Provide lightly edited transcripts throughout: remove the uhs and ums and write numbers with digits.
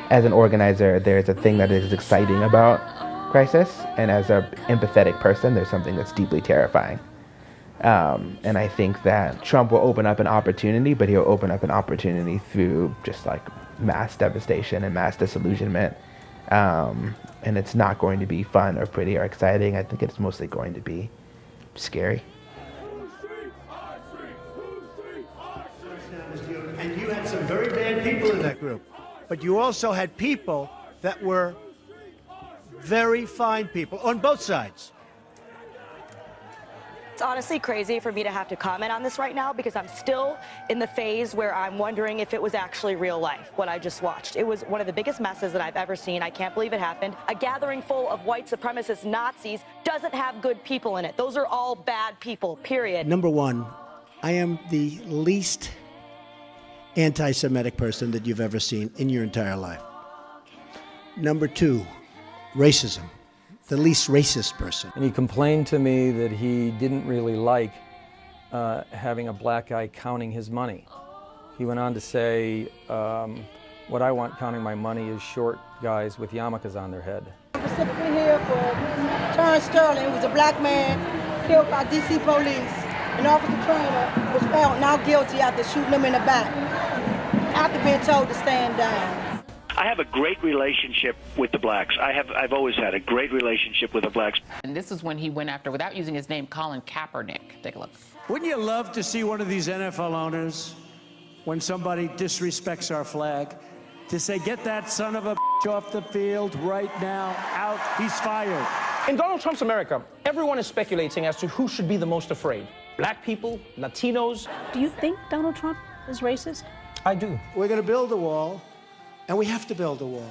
as an organizer, there's a thing that is exciting about crisis, and as an empathetic person, there's something that's deeply terrifying. And I think that Trump will open up an opportunity, but he'll open up an opportunity through just like mass devastation and mass disillusionment. And it's not going to be fun or pretty or exciting. I think it's mostly going to be scary. And you had some very bad people in that group, but you also had people that were very fine people on both sides. It's honestly crazy for me to have to comment on this right now because I'm still in the phase where I'm wondering if it was actually real life, what I just watched. It was one of the biggest messes that I've ever seen. I can't believe it happened. A gathering full of white supremacist Nazis doesn't have good people in it. Those are all bad people, period. Number one, I am the least anti-Semitic person that you've ever seen in your entire life. Number two, racism. The least racist person. And he complained to me that he didn't really like having a black guy counting his money. He went on to say, what I want counting my money is short guys with yarmulkes on their head. Specifically here for Terrence Sterling, who was a black man killed by D.C. police. An officer trainer was found not guilty after shooting him in the back, after being told to stand down. I have a great relationship with the blacks. I've always had a great relationship with the blacks. And this is when he went after, without using his name, Colin Kaepernick. Take a look. Wouldn't you love to see one of these NFL owners, when somebody disrespects our flag, to say, get that son of a bitch off the field right now, out, he's fired. In Donald Trump's America, everyone is speculating as to who should be the most afraid. Black people, Latinos. Do you think Donald Trump is racist? I do. We're going to build a wall, and we have to build a wall.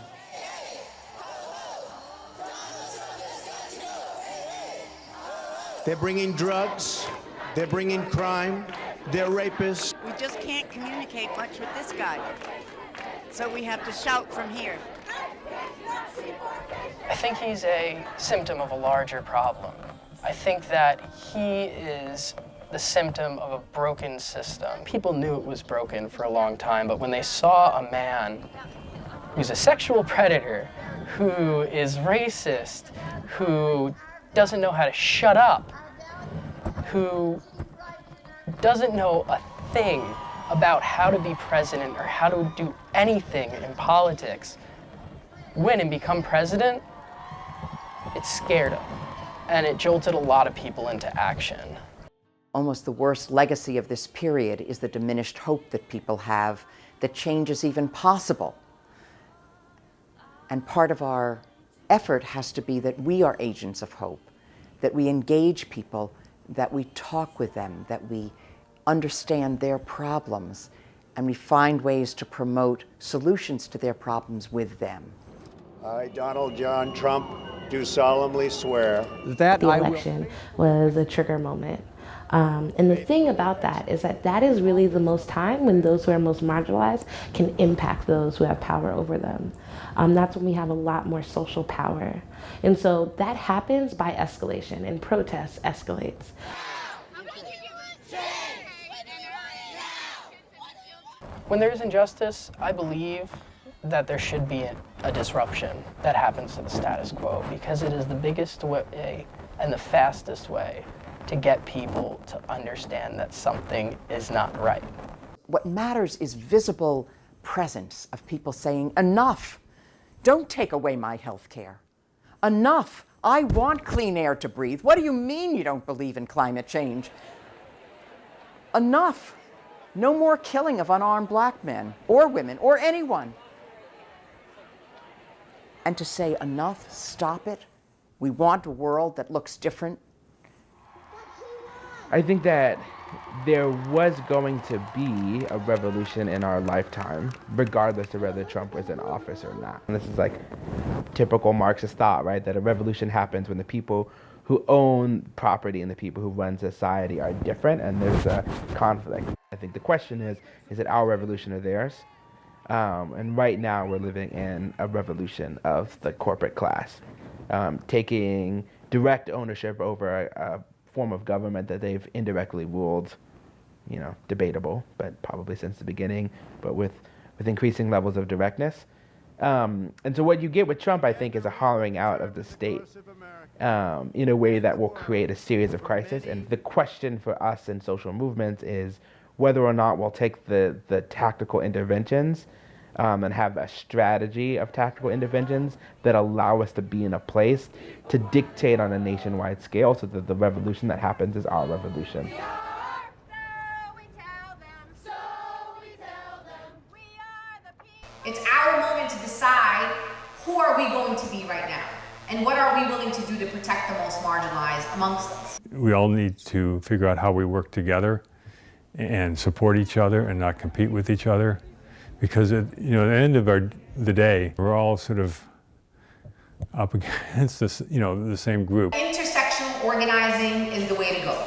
They're bringing drugs, they're bringing crime, they're rapists. We just can't communicate much with this guy, so we have to shout from here. I think he's a symptom of a larger problem. I think that he is the symptom of a broken system. People knew it was broken for a long time, but when they saw a man who's a sexual predator, who is racist, who doesn't know how to shut up, who doesn't know a thing about how to be president or how to do anything in politics, win and become president, it scared him. And it jolted a lot of people into action. Almost the worst legacy of this period is the diminished hope that people have that change is even possible. And part of our effort has to be that we are agents of hope, that we engage people, that we talk with them, that we understand their problems, and we find ways to promote solutions to their problems with them. I, Donald John Trump, do solemnly swear that the election was a trigger moment. And the thing about that is that that is really the most time when those who are most marginalized can impact those who have power over them. That's when we have a lot more social power. And so that happens by escalation, and protest escalates. When there's injustice, I believe that there should be a disruption that happens to the status quo, because it is the biggest way and the fastest way to get people to understand that something is not right. What matters is visible presence of people saying, enough, don't take away my health care. Enough, I want clean air to breathe. What do you mean you don't believe in climate change? Enough, no more killing of unarmed black men or women or anyone. And to say enough, stop it. We want a world that looks different. I think that there was going to be a revolution in our lifetime, regardless of whether Trump was in office or not. And this is like typical Marxist thought, right? That a revolution happens when the people who own property and the people who run society are different, and there's a conflict. I think the question is it our revolution or theirs? And right now we're living in a revolution of the corporate class, taking direct ownership over a form of government that they've indirectly ruled, debatable, but probably since the beginning, but with increasing levels of directness. And so what you get with Trump, I think, is a hollowing out of the state in a way that will create a series of crises. And the question for us in social movements is whether or not we'll take the tactical interventions and have a strategy of tactical interventions that allow us to be in a place to dictate on a nationwide scale so that the revolution that happens is our revolution. It's our moment to decide who are we going to be right now and what are we willing to do to protect the most marginalized amongst us. We all need to figure out how we work together and support each other and not compete with each other. Because at the end of the day, we're all sort of up against this, the same group. Intersectional organizing is the way to go.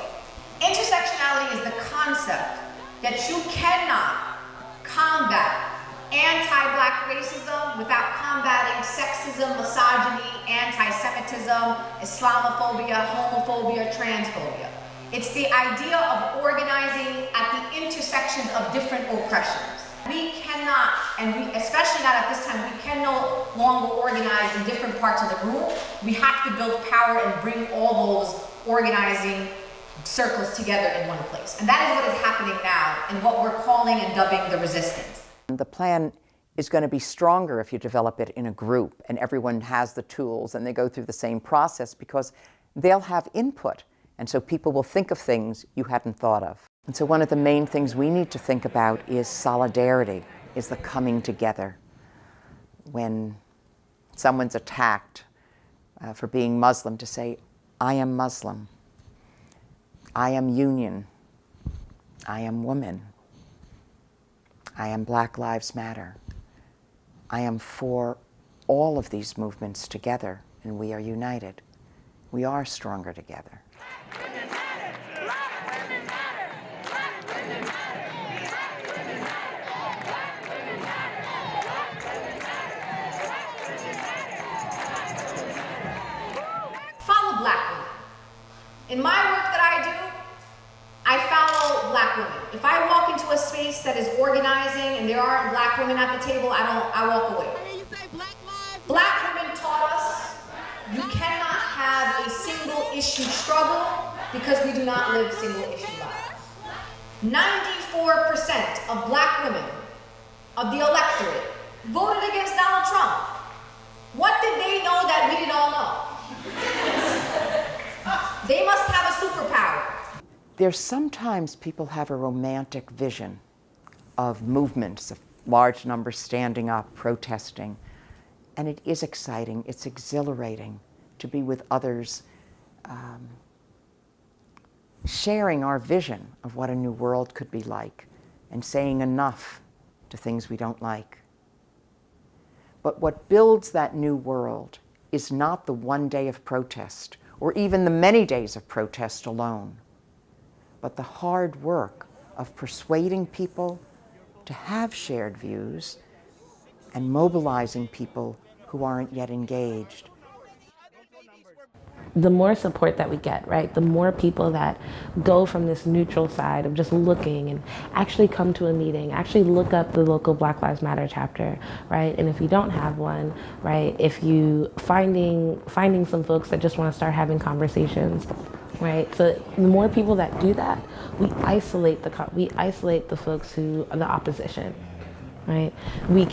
Intersectionality is the concept that you cannot combat anti-Black racism without combating sexism, misogyny, anti-Semitism, Islamophobia, homophobia, transphobia. It's the idea of organizing at the intersections of different oppressions. We cannot, and we, especially not at this time, we can no longer organize in different parts of the room. We have to build power and bring all those organizing circles together in one place. And that is what is happening now and what we're calling and dubbing the resistance. The plan is going to be stronger if you develop it in a group and everyone has the tools and they go through the same process because they'll have input. And so people will think of things you hadn't thought of. And so one of the main things we need to think about is solidarity, is the coming together. When someone's attacked for being Muslim, to say, I am Muslim, I am union, I am woman, I am Black Lives Matter. I am for all of these movements together, and we are united. We are stronger together. Follow Black women. In my work that I do, I follow Black women. If I walk into a space that is organizing and there aren't Black women at the table, I walk away. Black women taught us you cannot have a single issue struggle because we do not live single issue lives. 94% of Black women of the electorate voted against Donald Trump. What did they know that we didn't all know? They must have a superpower. There's sometimes people have a romantic vision of movements, of large numbers standing up, protesting. And it is exciting, it's exhilarating to be with others, sharing our vision of what a new world could be like and saying enough to things we don't like. But what builds that new world is not the one day of protest or even the many days of protest alone, but the hard work of persuading people to have shared views and mobilizing people who aren't yet engaged. The more support that we get, right, the more people that go from this neutral side of just looking and actually come to a meeting, actually look up the local Black Lives Matter chapter, right? And if you don't have one, right, if you finding some folks that just want to start having conversations, right? So the more people that do that, we isolate the folks who are the opposition, right? We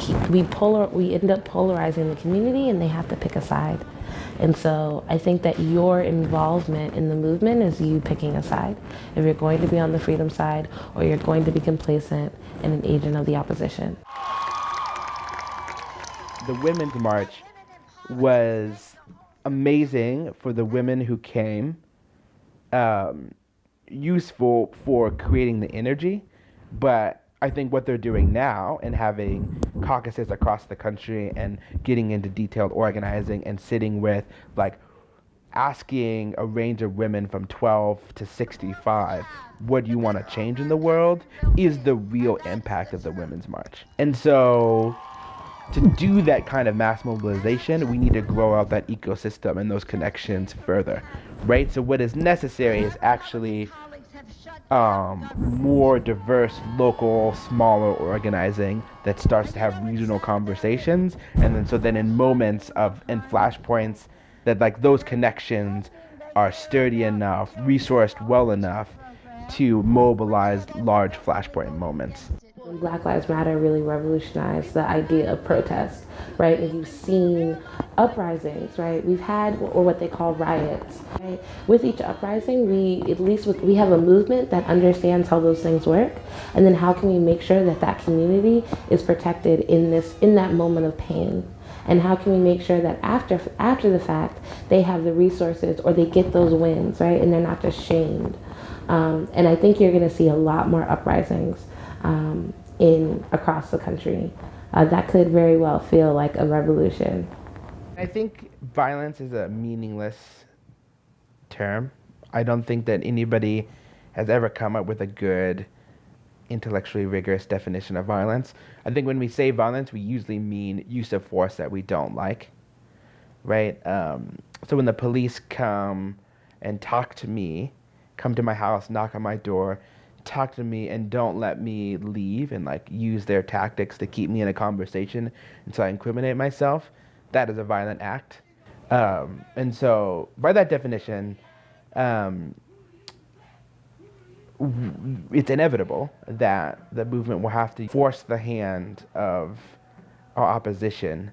end up polarizing the community, and they have to pick a side. And so I think that your involvement in the movement is you picking a side. If you're going to be on the freedom side, or you're going to be complacent and an agent of the opposition. The Women's March was amazing for the women who came, useful for creating the energy, but I think what they're doing now and having caucuses across the country and getting into detailed organizing and sitting with, like, asking a range of women from 12 to 65, what do you want to change in the world, is the real impact of the Women's March. And so to do that kind of mass mobilization, we need to grow out that ecosystem and those connections further, right? So what is necessary is actually more diverse local, smaller organizing that starts to have regional conversations, and then in moments and flashpoints that like those connections are sturdy enough, resourced well enough to mobilize large flashpoint moments. Black Lives Matter really revolutionized the idea of protest, right? And you've seen uprisings, right? We've had, or what they call riots, right? With each uprising, we have a movement that understands how those things work, and then how can we make sure that that community is protected in that moment of pain? And how can we make sure that after the fact, they have the resources or they get those wins, right? And they're not just shamed. And I think you're gonna see a lot more uprisings across the country. That could very well feel like a revolution. I think violence is a meaningless term. I don't think that anybody has ever come up with a good, intellectually rigorous definition of violence. I think when we say violence, we usually mean use of force that we don't like, right? So when the police come and talk to me, come to my house, knock on my door, talk to me and don't let me leave and like use their tactics to keep me in a conversation until I incriminate myself, that is a violent act. And so by that definition, it's inevitable that the movement will have to force the hand of our opposition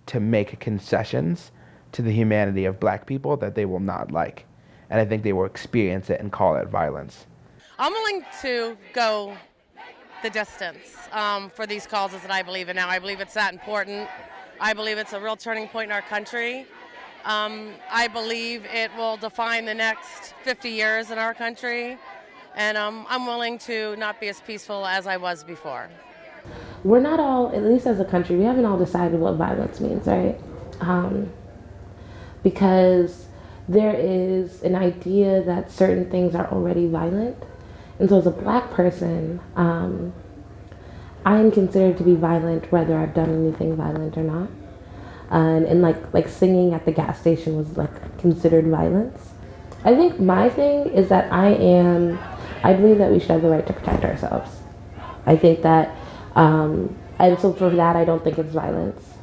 to make concessions to the humanity of Black people that they will not like. And I think they will experience it and call it violence. I'm willing to go the distance for these causes that I believe in now. I believe it's that important. I believe it's a real turning point in our country. I believe it will define the next 50 years in our country. And I'm willing to not be as peaceful as I was before. We're not all, at least as a country, we haven't all decided what violence means, right? Because there is an idea that certain things are already violent. And so as a Black person, I am considered to be violent whether I've done anything violent or not. And like singing at the gas station was like considered violence. I think my thing is that I believe that we should have the right to protect ourselves. I think that, and so for that I don't think it's violence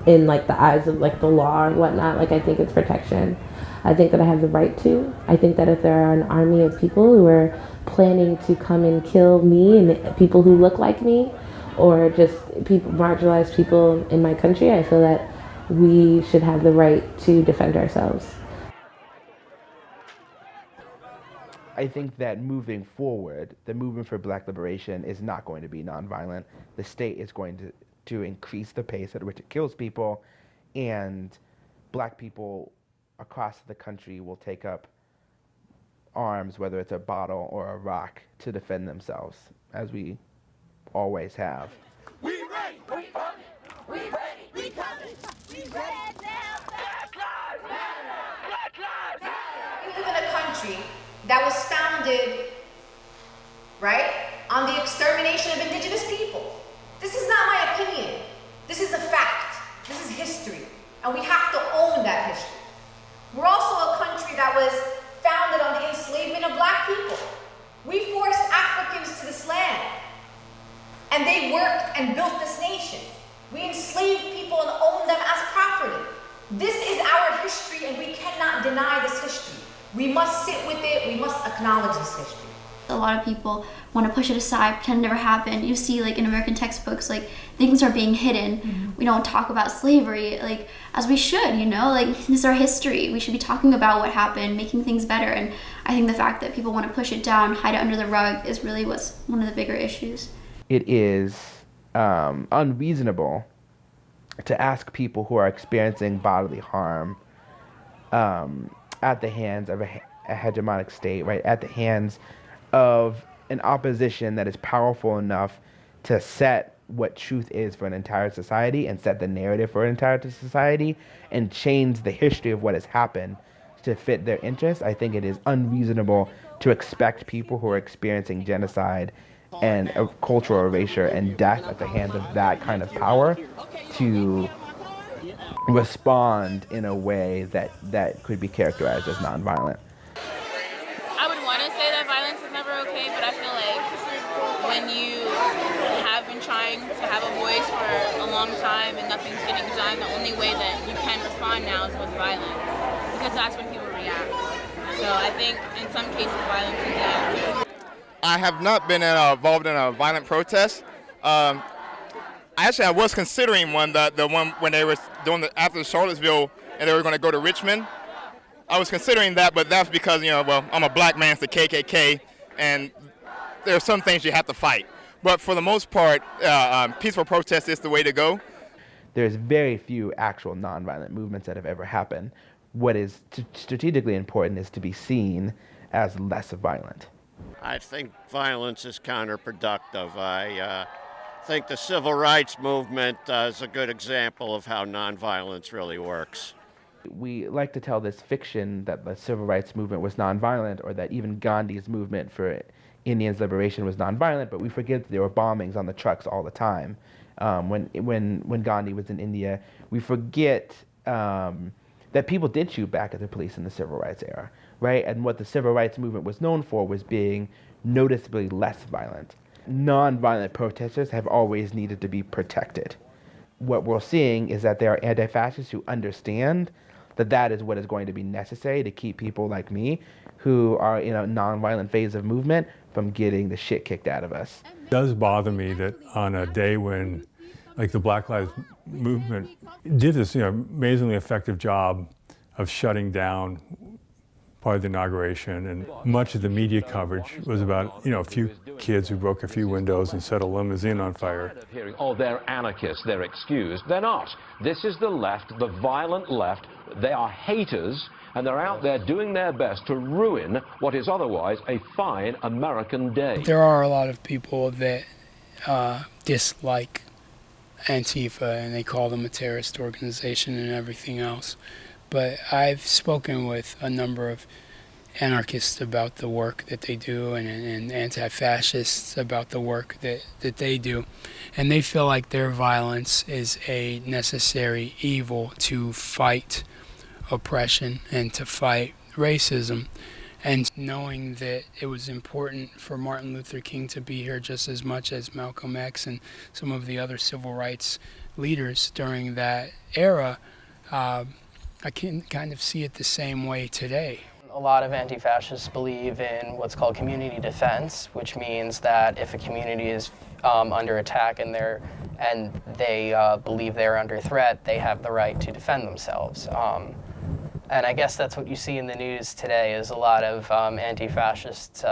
in like the eyes of like the law or whatnot. Like I think it's protection. I think that I have the right to. I think that if there are an army of people who are planning to come and kill me and people who look like me, or just people, marginalized people in my country, I feel that we should have the right to defend ourselves. I think that moving forward, the movement for Black liberation is not going to be nonviolent. The state is going to increase the pace at which it kills people, and Black people across the country will take up arms, whether it's a bottle or a rock, to defend themselves, as we always have. We ready, we coming, we ready, we coming, we ready now. Black Lives Matter, Black Lives Matter. We live in a country that was founded, right, on the extermination of indigenous people. This is not my opinion. This is a fact. This is history. And we have to own that history. We're also a country that was founded on the enslavement of Black people. We forced Africans to this land, and they worked and built this nation. We enslaved people and owned them as property. This is our history, and we cannot deny this history. We must sit with it, we must acknowledge this history. A lot of people want to push it aside, pretend it never happened. You see, like in American textbooks, like things are being hidden. Mm-hmm. We don't talk about slavery, like as we should, you know, like this is our history. We should be talking about what happened, making things better. And I think the fact that people want to push it down, hide it under the rug is really what's one of the bigger issues. It is unreasonable to ask people who are experiencing bodily harm at the hands of a hegemonic state, right, at the hands of an opposition that is powerful enough to set what truth is for an entire society and set the narrative for an entire society and change the history of what has happened to fit their interests. I think it is unreasonable to expect people who are experiencing genocide and cultural erasure and death at the hands of that kind of power to respond in a way that could be characterized as nonviolent. I would want to say that violence trying to have a voice for a long time and nothing's getting done. The only way that you can respond now is with violence, because that's when people react. So I think in some cases violence is the answer. I have not been involved in a violent protest. Actually, I was considering one, the one when they were doing after Charlottesville and they were going to go to Richmond. I was considering that, but that's because, I'm a black man, it's the KKK, and there are some things you have to fight. But for the most part, peaceful protest is the way to go. There's very few actual nonviolent movements that have ever happened. What is strategically important is to be seen as less violent. I think violence is counterproductive. I think the civil rights movement is a good example of how nonviolence really works. We like to tell this fiction that the civil rights movement was nonviolent, or that even Gandhi's movement for Indians' liberation was nonviolent, but we forget that there were bombings on the trucks all the time. When Gandhi was in India, we forget that people did shoot back at the police in the civil rights era, right? And what the civil rights movement was known for was being noticeably less violent. Nonviolent protesters have always needed to be protected. What we're seeing is that there are anti-fascists who understand that that is what is going to be necessary to keep people like me, who are in a nonviolent phase of movement, from getting the shit kicked out of us. It does bother me that on a day when, like, the Black Lives Movement did this, amazingly effective job of shutting down part of the inauguration, and much of the media coverage was about, a few kids who broke a few windows and set a limousine on fire. Oh, they're anarchists, they're excused. They're not. This is the left, the violent left. They are haters, and they're out there doing their best to ruin what is otherwise a fine American day. There are a lot of people that dislike Antifa, and they call them a terrorist organization and everything else. But I've spoken with a number of anarchists about the work that they do, and anti-fascists about the work that they do. And they feel like their violence is a necessary evil to fight oppression and to fight racism. And knowing that it was important for Martin Luther King to be here just as much as Malcolm X and some of the other civil rights leaders during that era, I can kind of see it the same way today. A lot of anti-fascists believe in what's called community defense, which means that if a community is under attack and they believe they're under threat, they have the right to defend themselves. And I guess that's what you see in the news today, is a lot of anti-fascists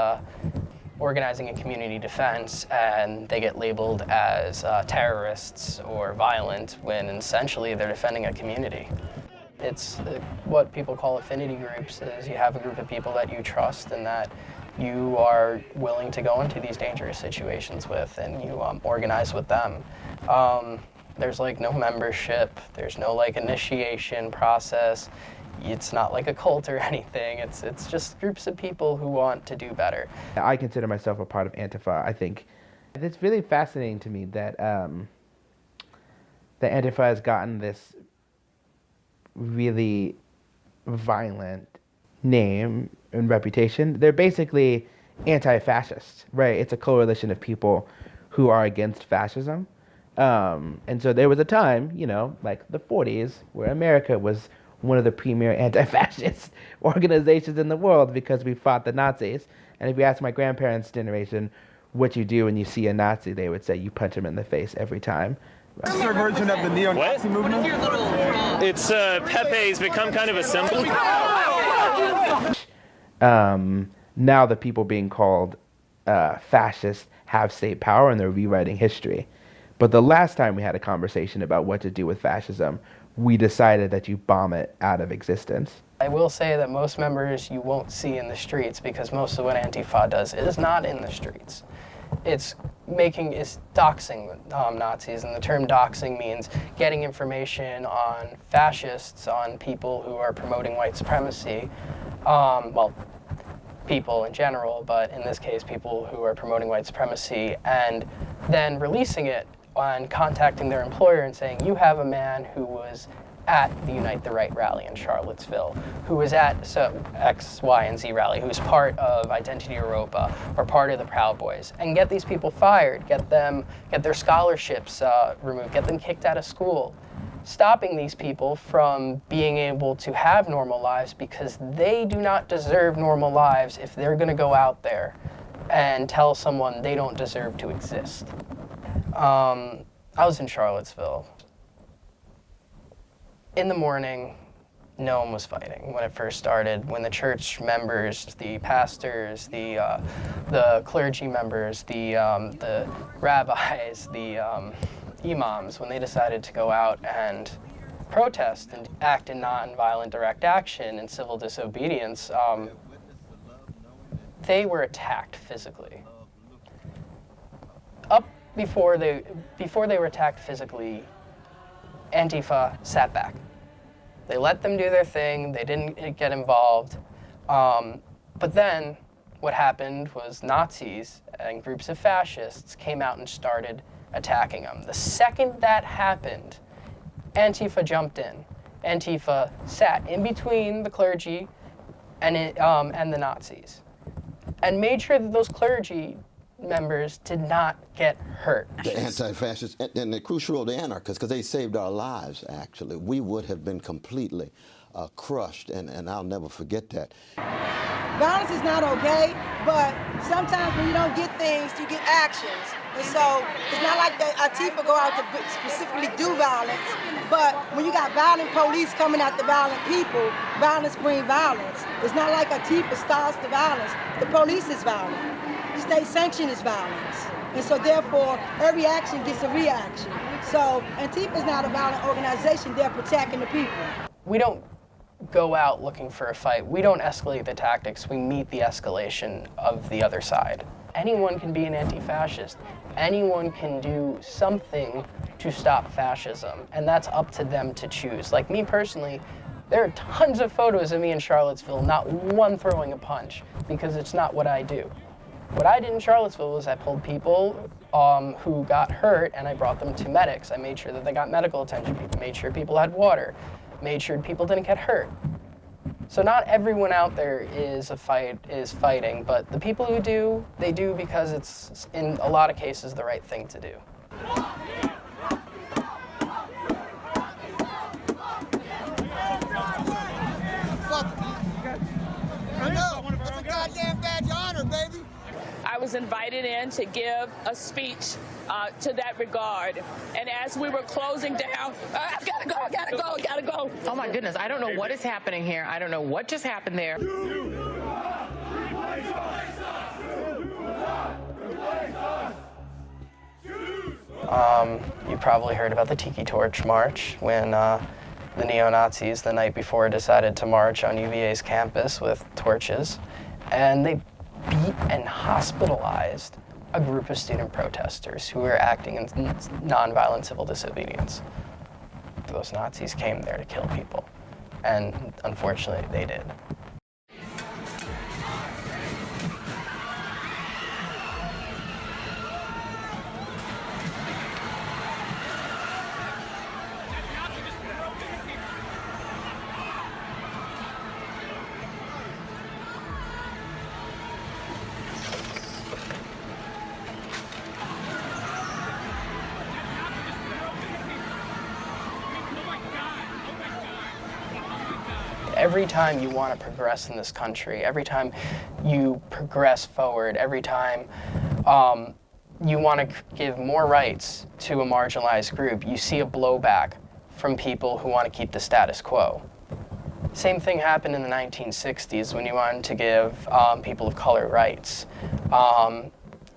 organizing in community defense, and they get labeled as terrorists or violent when essentially they're defending a community. It's what people call affinity groups, is you have a group of people that you trust and that you are willing to go into these dangerous situations with, and you organize with them. There's no membership, there's no initiation process. It's not like a cult or anything. It's just groups of people who want to do better. I consider myself a part of Antifa. I think it's really fascinating to me that that Antifa has gotten this really violent name and reputation. They're basically anti-fascists, right? It's a coalition of people who are against fascism. And so there was a time, like the 40s, where America was one of the premier anti-fascist organizations in the world because we fought the Nazis. And if you ask my grandparents' generation what you do when you see a Nazi, they would say you punch him in the face every time. What's their version of the neo-Nazi movement? It's Pepe's become kind of a symbol. Now the people being called fascists have state power and they're rewriting history. But the last time we had a conversation about what to do with fascism, we decided that you bomb it out of existence. I will say that most members you won't see in the streets, because most of what Antifa does is not in the streets. It's doxing Nazis, and the term doxing means getting information on fascists, on people who are promoting white supremacy, people in general, but in this case people who are promoting white supremacy, and then releasing it and contacting their employer and saying, you have a man who was at the Unite the Right rally in Charlottesville, who was at X, Y, and Z rally, who was part of Identity Europa or part of the Proud Boys, and get these people fired, get their scholarships removed, get them kicked out of school, stopping these people from being able to have normal lives because they do not deserve normal lives if they're going to go out there and tell someone they don't deserve to exist. I was in Charlottesville. In the morning, no one was fighting when it first started. When the church members, the pastors, the clergy members, the rabbis, the imams, when they decided to go out and protest and act in nonviolent direct action and civil disobedience, they were attacked physically. Before they were attacked physically, Antifa sat back. They let them do their thing. They didn't get involved. But then what happened was Nazis and groups of fascists came out and started attacking them. The second that happened, Antifa jumped in. Antifa sat in between the clergy and the Nazis and made sure that those clergy members did not get hurt. The anti-fascists and the crucial role, the anarchists, because they saved our lives, actually. We would have been completely crushed, and I'll never forget that. Violence is not okay, but sometimes when you don't get things, you get actions. And so it's not like the Antifa go out to specifically do violence, but when you got violent police coming after violent people, violence brings violence. It's not like Antifa starts the violence. The police is violent. State sanction is violence. And so therefore, every action gets a reaction. So Antifa is not a violent organization, they're protecting the people. We don't go out looking for a fight. We don't escalate the tactics. We meet the escalation of the other side. Anyone can be an anti-fascist. Anyone can do something to stop fascism, and that's up to them to choose. Like me personally, there are tons of photos of me in Charlottesville, not one throwing a punch, because it's not what I do. What I did in Charlottesville was I pulled people who got hurt and I brought them to medics. I made sure that they got medical attention, made sure people had water, made sure people didn't get hurt. So not everyone out there is fighting, but the people who do, they do because it's, in a lot of cases, the right thing to do. It's a goddamn badge of honor, baby. I was invited in to give a speech to that regard. And as we were closing down, I gotta go. Oh my goodness, I don't know what is happening here. I don't know what just happened there. You probably heard about the Tiki Torch March when the neo-Nazis the night before decided to march on UVA's campus with torches, and they beat and hospitalized a group of student protesters who were acting in nonviolent civil disobedience. Those Nazis came there to kill people, and unfortunately they did. Every time you want to progress in this country, every time you progress forward, every time you want to give more rights to a marginalized group, you see a blowback from people who want to keep the status quo. Same thing happened in the 1960s when you wanted to give people of color rights.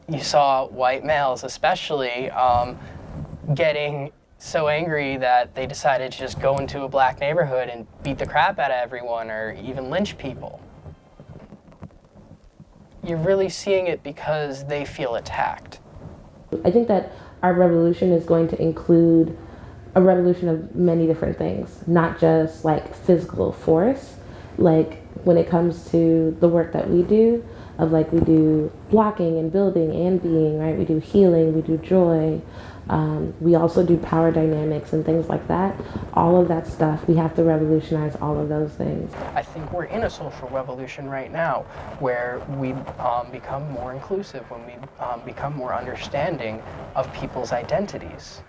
You saw white males especially getting so angry that they decided to just go into a black neighborhood and beat the crap out of everyone or even lynch people. You're really seeing it because they feel attacked. I think that our revolution is going to include a revolution of many different things, not just like physical force. Like when it comes to the work that we do, of like we do blocking and building and being, right? We do healing, we do joy. We also do power dynamics and things like that. All of that stuff, we have to revolutionize all of those things. I think we're in a social revolution right now where we become more inclusive, when we become more understanding of people's identities.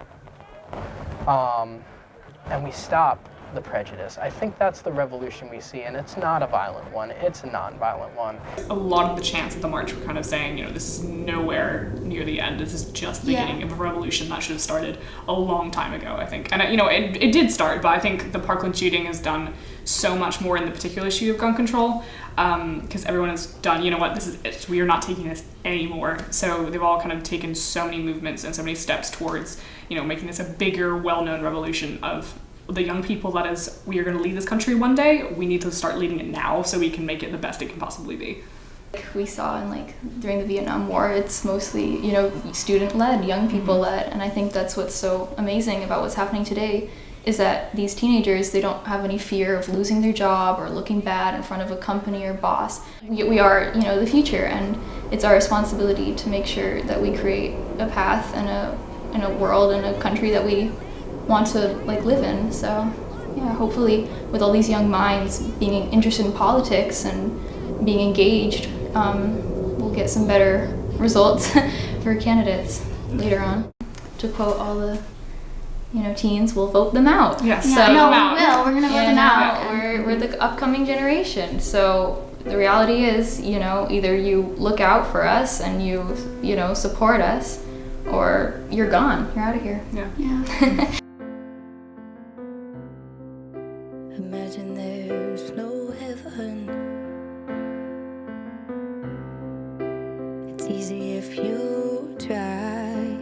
And we stop the prejudice. I think that's the revolution we see, and it's not a violent one, it's a non-violent one. A lot of the chants at the march were kind of saying, this is nowhere near the end, this is just the beginning of a revolution that should have started a long time ago, I think. And it did start, but I think the Parkland shooting has done so much more in the particular issue of gun control, because everyone has done, this is it, we are not taking this anymore. So they've all kind of taken so many movements and so many steps towards, making this a bigger, well-known revolution of the young people that is, we are going to lead this country one day. We need to start leading it now so we can make it the best it can possibly be. We saw during the Vietnam War, it's mostly, student-led, young people-led, and I think that's what's so amazing about what's happening today is that these teenagers, they don't have any fear of losing their job or looking bad in front of a company or boss. We are, the future, and it's our responsibility to make sure that we create a path and a world and a country that we want to live in. So yeah, hopefully with all these young minds being interested in politics and being engaged, we'll get some better results for candidates later on. To quote all the teens, we'll vote them out. Yes. Yeah, so, no, we will. We're gonna vote them out. We're the upcoming generation. So the reality is, either you look out for us and you support us, or you're gone. You're out of here. Yeah. Imagine there's no heaven. It's easy if you try.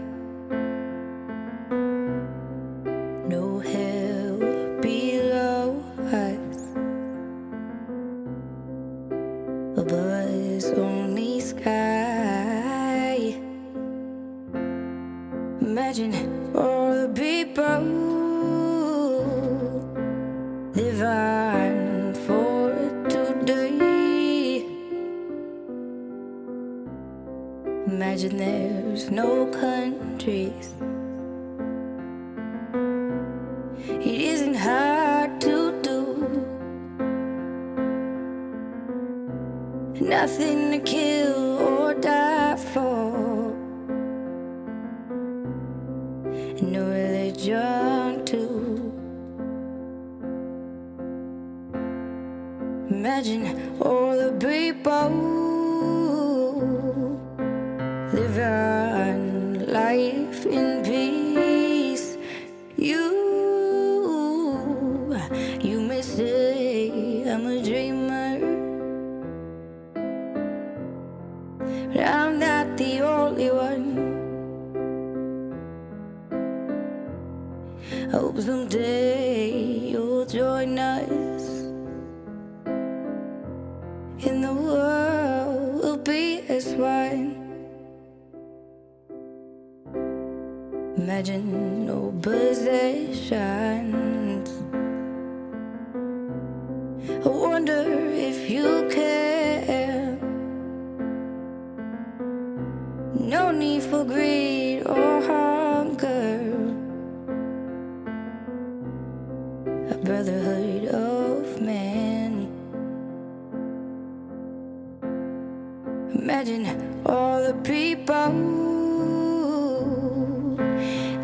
No hell below us. Above us only sky. Imagine all the people living for today. Imagine there's no countries. It isn't hard to do. Nothing to kill or die for. And no religion too. Imagine all the people living life in peace. You may say I'm a dreamer, but I'm not the only one. I hope someday you'll join us. In the world will be as one. Imagine no possessions. I wonder if you care. No need for greed or hunger. A brotherhood of man. Imagine all the people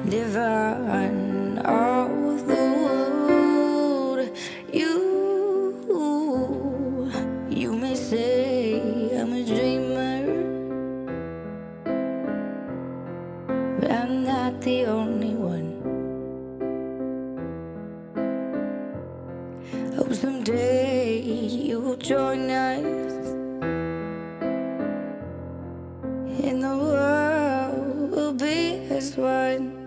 living all the world. You may say I'm a dreamer, but I'm not the only one. Hope someday you'll join us. In the world will be as one.